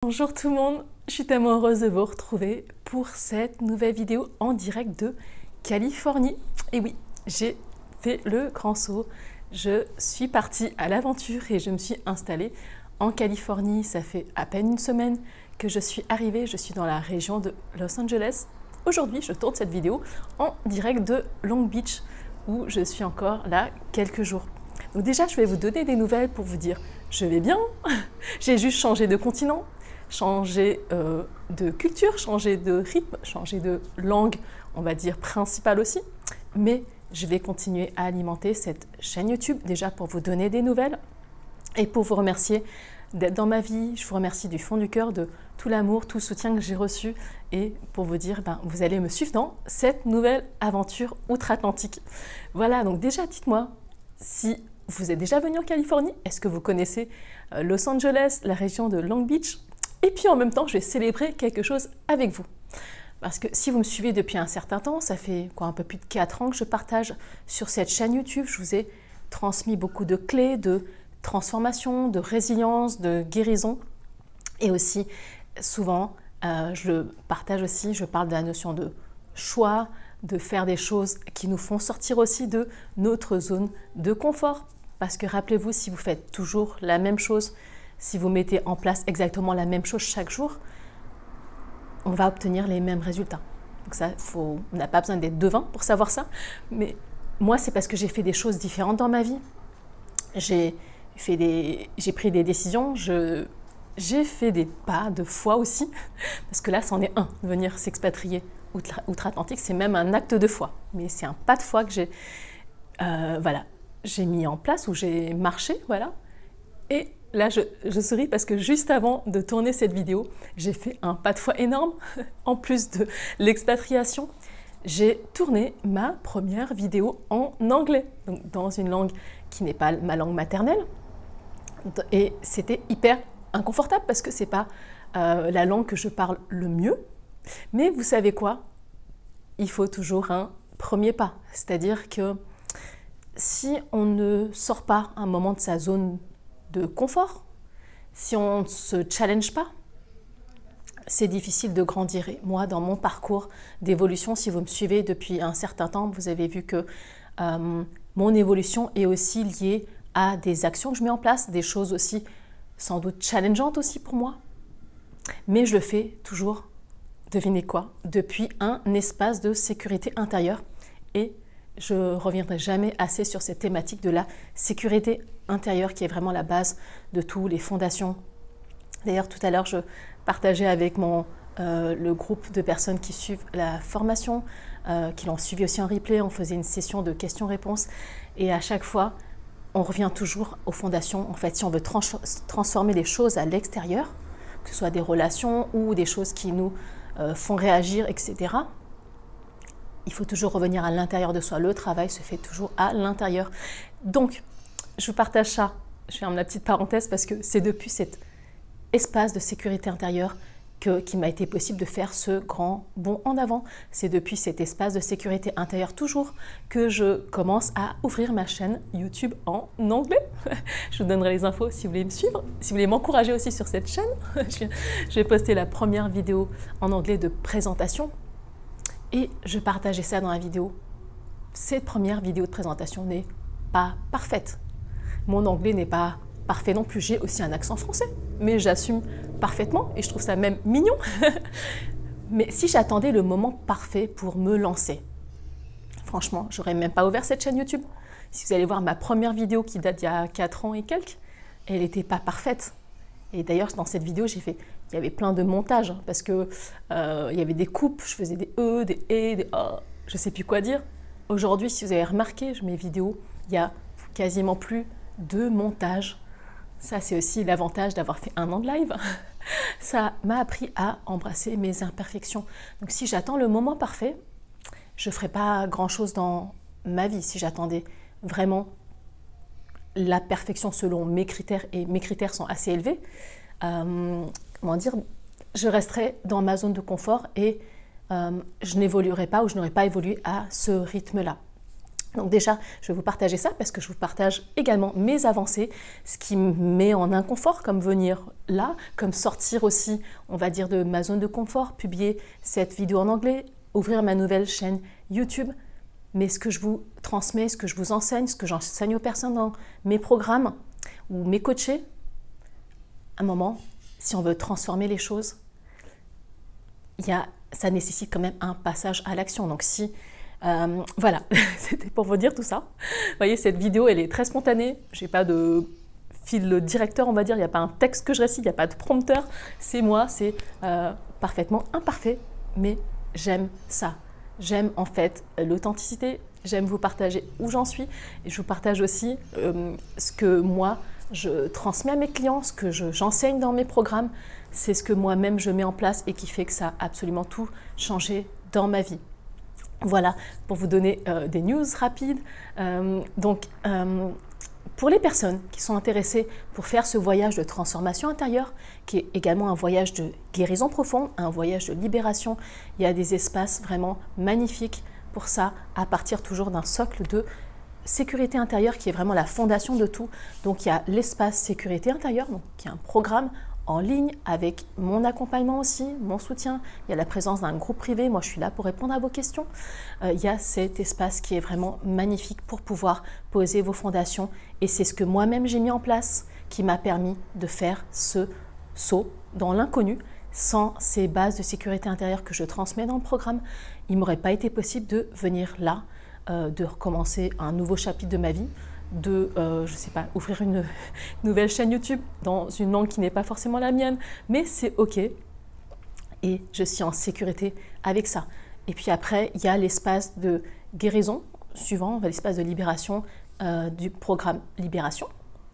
Bonjour tout le monde, je suis tellement heureuse de vous retrouver pour cette nouvelle vidéo en direct de Californie. Et oui, j'ai fait le grand saut, je suis partie à l'aventure et je me suis installée en Californie. Ça fait à peine une semaine que je suis arrivée, je suis dans la région de Los Angeles. Aujourd'hui, je tourne cette vidéo en direct de Long Beach où je suis encore là quelques jours. Donc déjà, je vais vous donner des nouvelles pour vous dire je vais bien, j'ai juste changé de continent, changer de culture, changer de rythme, changer de langue, on va dire principale aussi. Mais je vais continuer à alimenter cette chaîne YouTube déjà pour vous donner des nouvelles et pour vous remercier d'être dans ma vie. Je vous remercie du fond du cœur de tout l'amour, tout le soutien que j'ai reçu et pour vous dire, vous allez me suivre dans cette nouvelle aventure outre-Atlantique. Voilà, donc déjà dites-moi si vous êtes déjà venu en Californie, est-ce que vous connaissez Los Angeles, la région de Long Beach? Et puis en même temps, je vais célébrer quelque chose avec vous. Parce que si vous me suivez depuis un certain temps, ça fait un peu plus de 4 ans que je partage sur cette chaîne YouTube. Je vous ai transmis beaucoup de clés de transformation, de résilience, de guérison. Et aussi, souvent, je partage aussi, je parle de la notion de choix, de faire des choses qui nous font sortir aussi de notre zone de confort. Parce que rappelez-vous, si vous faites toujours la même chose, si vous mettez en place exactement la même chose chaque jour, on va obtenir les mêmes résultats. Donc ça, on n'a pas besoin d'être devin pour savoir ça. Mais moi, c'est parce que j'ai fait des choses différentes dans ma vie. J'ai pris des décisions, j'ai fait des pas de foi aussi. Parce que là, c'en est un, venir s'expatrier outre-Atlantique, c'est même un acte de foi. Mais c'est un pas de foi que j'ai mis en place, où j'ai marché, voilà. Et là, je souris parce que juste avant de tourner cette vidéo, j'ai fait un pas de foi énorme. En plus de l'expatriation, j'ai tourné ma première vidéo en anglais, donc dans une langue qui n'est pas ma langue maternelle. Et c'était hyper inconfortable parce que c'est pas la langue que je parle le mieux. Mais vous savez quoi? Il faut toujours un premier pas. C'est-à-dire que si on ne sort pas un moment de sa zone de confort, si on ne se challenge pas, c'est difficile de grandir. Et moi, dans mon parcours d'évolution, si vous me suivez depuis un certain temps, vous avez vu que mon évolution est aussi liée à des actions que je mets en place, des choses aussi sans doute challengeantes aussi pour moi. Mais je le fais toujours, devinez quoi, depuis un espace de sécurité intérieure. Et je ne reviendrai jamais assez sur cette thématique de la sécurité intérieure qui est vraiment la base de tous les fondations. D'ailleurs, tout à l'heure, je partageais avec le groupe de personnes qui suivent la formation, qui l'ont suivi aussi en replay. On faisait une session de questions-réponses et à chaque fois, on revient toujours aux fondations. En fait, si on veut transformer les choses à l'extérieur, que ce soit des relations ou des choses qui nous font réagir, etc., il faut toujours revenir à l'intérieur de soi. Le travail se fait toujours à l'intérieur. Donc, je vous partage ça. Je ferme la petite parenthèse parce que c'est depuis cet espace de sécurité intérieure qu'il m'a été possible de faire ce grand bond en avant. C'est depuis cet espace de sécurité intérieure toujours que je commence à ouvrir ma chaîne YouTube en anglais. Je vous donnerai les infos si vous voulez me suivre, si vous voulez m'encourager aussi sur cette chaîne. Je vais poster la première vidéo en anglais de présentation. Et je partageais ça dans la vidéo. Cette première vidéo de présentation n'est pas parfaite. Mon anglais n'est pas parfait non plus. J'ai aussi un accent français, mais j'assume parfaitement et je trouve ça même mignon. Mais si j'attendais le moment parfait pour me lancer, franchement, j'aurais même pas ouvert cette chaîne YouTube. Si vous allez voir ma première vidéo qui date d'il y a 4 ans et quelques, elle n'était pas parfaite. Et d'ailleurs, dans cette vidéo, il y avait plein de montages parce que il y avait des coupes, je faisais des E, des E, des A, je ne sais plus quoi dire. Aujourd'hui, si vous avez remarqué, mes vidéos, il n'y a quasiment plus de montage. Ça, c'est aussi l'avantage d'avoir fait 1 an de live. Ça m'a appris à embrasser mes imperfections. Donc, si j'attends le moment parfait, je ne ferai pas grand-chose dans ma vie. Si j'attendais vraiment la perfection selon mes critères, et mes critères sont assez élevés, je resterai dans ma zone de confort et je n'évoluerai pas ou je n'aurai pas évolué à ce rythme-là. Donc déjà, je vais vous partager ça parce que je vous partage également mes avancées, ce qui me met en inconfort, comme venir là, comme sortir aussi, on va dire, de ma zone de confort, publier cette vidéo en anglais, ouvrir ma nouvelle chaîne YouTube. Mais ce que je vous transmets, ce que je vous enseigne, ce que j'enseigne aux personnes dans mes programmes ou mes coachés, à un moment, si on veut transformer les choses, ça nécessite quand même un passage à l'action. Donc si voilà, c'était pour vous dire tout ça. Vous voyez, cette vidéo, elle est très spontanée. Je n'ai pas de fil directeur, on va dire. Il n'y a pas un texte que je récite, il n'y a pas de prompteur. C'est moi, c'est parfaitement imparfait, mais j'aime ça. J'aime en fait l'authenticité. J'aime vous partager où j'en suis. Et je vous partage aussi ce que moi, je transmets à mes clients, ce que j'enseigne dans mes programmes. C'est ce que moi-même, je mets en place et qui fait que ça a absolument tout changé dans ma vie. Voilà, pour vous donner des news rapides. Pour les personnes qui sont intéressées pour faire ce voyage de transformation intérieure, qui est également un voyage de guérison profonde, un voyage de libération, il y a des espaces vraiment magnifiques pour ça, à partir toujours d'un socle de sécurité intérieure qui est vraiment la fondation de tout. Donc il y a l'espace sécurité intérieure, donc qui est un programme en ligne avec mon accompagnement aussi, mon soutien. Il y a la présence d'un groupe privé. Moi, je suis là pour répondre à vos questions. Il y a cet espace qui est vraiment magnifique pour pouvoir poser vos fondations. Et c'est ce que moi-même j'ai mis en place qui m'a permis de faire ce saut dans l'inconnu. Sans ces bases de sécurité intérieure que je transmets dans le programme, il ne m'aurait pas été possible de venir là, de recommencer un nouveau chapitre de ma vie, de, je sais pas, ouvrir une nouvelle chaîne YouTube dans une langue qui n'est pas forcément la mienne, mais c'est OK. Et je suis en sécurité avec ça. Et puis après, il y a l'espace de guérison suivant, l'espace de libération du programme Libération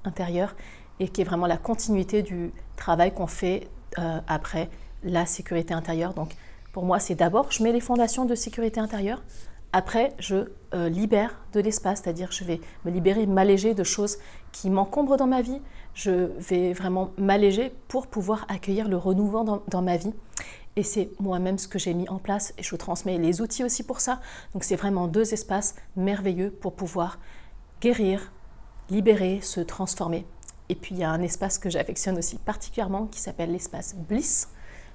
intérieure, et qui est vraiment la continuité du travail qu'on fait après la sécurité intérieure. Donc pour moi, c'est d'abord, je mets les fondations de sécurité intérieure. Après, je libère de l'espace, c'est-à-dire je vais me libérer, m'alléger de choses qui m'encombrent dans ma vie. Je vais vraiment m'alléger pour pouvoir accueillir le renouveau dans ma vie. Et c'est moi-même ce que j'ai mis en place et je vous transmets les outils aussi pour ça. Donc c'est vraiment deux espaces merveilleux pour pouvoir guérir, libérer, se transformer. Et puis il y a un espace que j'affectionne aussi particulièrement qui s'appelle l'espace Bliss.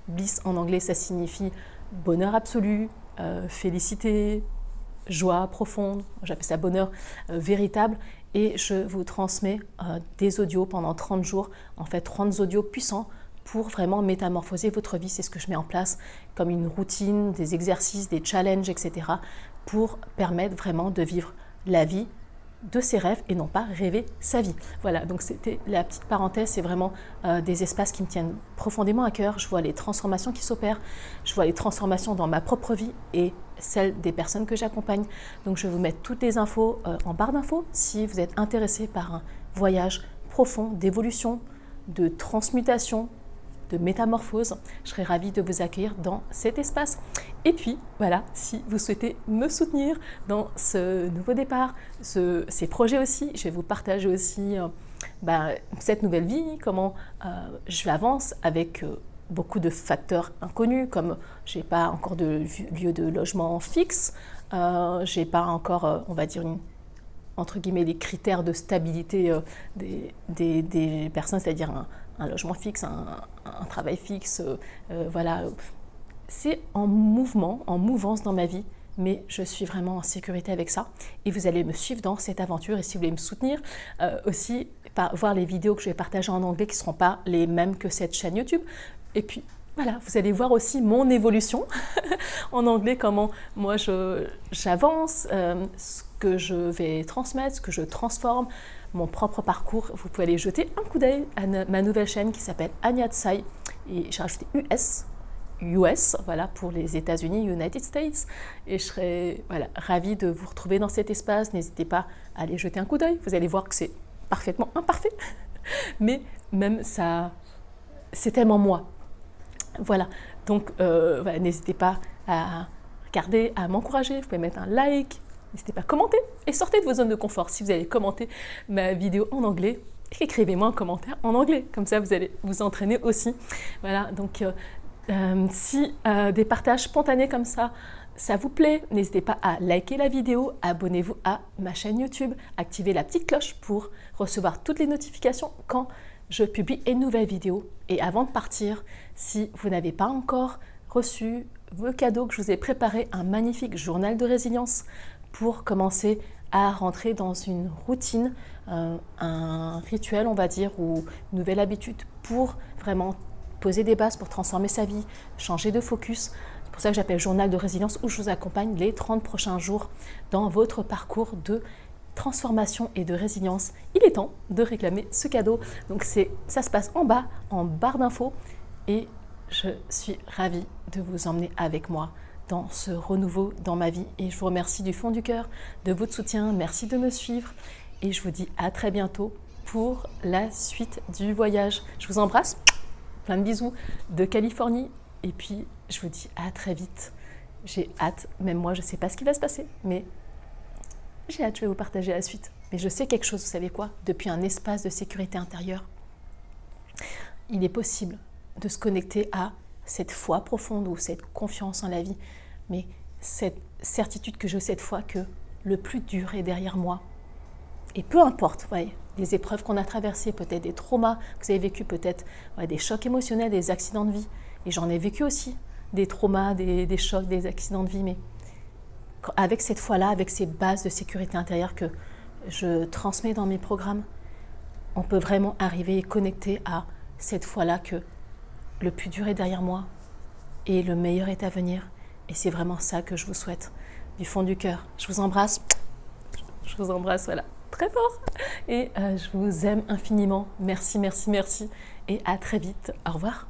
Bliss en anglais, ça signifie bonheur absolu, félicité, joie profonde, j'appelle ça bonheur véritable, et je vous transmets des audios pendant 30 jours, en fait 30 audios puissants pour vraiment métamorphoser votre vie. C'est ce que je mets en place comme une routine, des exercices, des challenges, etc. pour permettre vraiment de vivre la vie de ses rêves et non pas rêver sa vie. Voilà, donc c'était la petite parenthèse, c'est vraiment des espaces qui me tiennent profondément à cœur. Je vois les transformations qui s'opèrent, je vois les transformations dans ma propre vie et celle des personnes que j'accompagne. Donc je vais vous mettre toutes les infos en barre d'infos si vous êtes intéressé par un voyage profond d'évolution, de transmutation, de métamorphose. Je serai ravie de vous accueillir dans cet espace. Et puis, voilà, si vous souhaitez me soutenir dans ce nouveau départ, ces projets aussi, je vais vous partager aussi cette nouvelle vie, comment je avance avec beaucoup de facteurs inconnus, comme je n'ai pas encore de lieu de logement fixe, je n'ai pas encore, on va dire, entre guillemets, les critères de stabilité des personnes, c'est-à-dire un logement fixe, un travail fixe, voilà. C'est en mouvement, en mouvance dans ma vie, mais je suis vraiment en sécurité avec ça. Et vous allez me suivre dans cette aventure. Et si vous voulez me soutenir, aussi voir les vidéos que je vais partager en anglais qui ne seront pas les mêmes que cette chaîne YouTube. Et puis, voilà, vous allez voir aussi mon évolution en anglais, comment moi j'avance, ce que je vais transmettre, ce que je transforme, mon propre parcours. Vous pouvez aller jeter un coup d'œil à ma nouvelle chaîne qui s'appelle Anya Tsai. Et j'ai rajouté US, voilà, pour les États-Unis, United States. Et je serais ravie de vous retrouver dans cet espace. N'hésitez pas à aller jeter un coup d'œil. Vous allez voir que c'est parfaitement imparfait. Mais même ça, c'est tellement moi. Voilà, donc n'hésitez pas à regarder, à m'encourager. Vous pouvez mettre un like, n'hésitez pas à commenter et sortez de vos zones de confort. Si vous allez commenter ma vidéo en anglais, écrivez-moi un commentaire en anglais. Comme ça, vous allez vous entraîner aussi. Voilà, donc si des partages spontanés comme ça, ça vous plaît, n'hésitez pas à liker la vidéo, abonnez-vous à ma chaîne YouTube, activez la petite cloche pour recevoir toutes les notifications quand je publie une nouvelle vidéo. Et avant de partir, si vous n'avez pas encore reçu vos cadeaux que je vous ai préparé, un magnifique journal de résilience pour commencer à rentrer dans une routine, un rituel on va dire, ou une nouvelle habitude pour vraiment poser des bases pour transformer sa vie, changer de focus. C'est pour ça que j'appelle journal de résilience, où je vous accompagne les 30 prochains jours dans votre parcours de transformation et de résilience. Il est temps de réclamer ce cadeau. Donc ça se passe en bas, en barre d'infos, et je suis ravie de vous emmener avec moi dans ce renouveau dans ma vie. Et je vous remercie du fond du cœur de votre soutien. Merci de me suivre. Et je vous dis à très bientôt pour la suite du voyage. Je vous embrasse. Plein de bisous de Californie. Et puis, je vous dis à très vite. J'ai hâte. Même moi, je ne sais pas ce qui va se passer. Mais j'ai hâte. Je vais vous partager la suite. Mais je sais quelque chose, vous savez quoi? Depuis un espace de sécurité intérieure, il est possible de se connecter à cette foi profonde ou cette confiance en la vie, mais cette certitude que j'ai cette fois que le plus dur est derrière moi. Et peu importe, voyez, les épreuves qu'on a traversées, peut-être des traumas que vous avez vécu, peut-être des chocs émotionnels, des accidents de vie, et j'en ai vécu aussi, des traumas, des chocs, des accidents de vie, mais avec cette foi-là, avec ces bases de sécurité intérieure que je transmets dans mes programmes, on peut vraiment arriver et connecter à cette foi-là que le plus dur est derrière moi et le meilleur est à venir. Et c'est vraiment ça que je vous souhaite du fond du cœur. Je vous embrasse. Je vous embrasse, voilà, très fort. Et je vous aime infiniment. Merci, merci, merci. Et à très vite. Au revoir.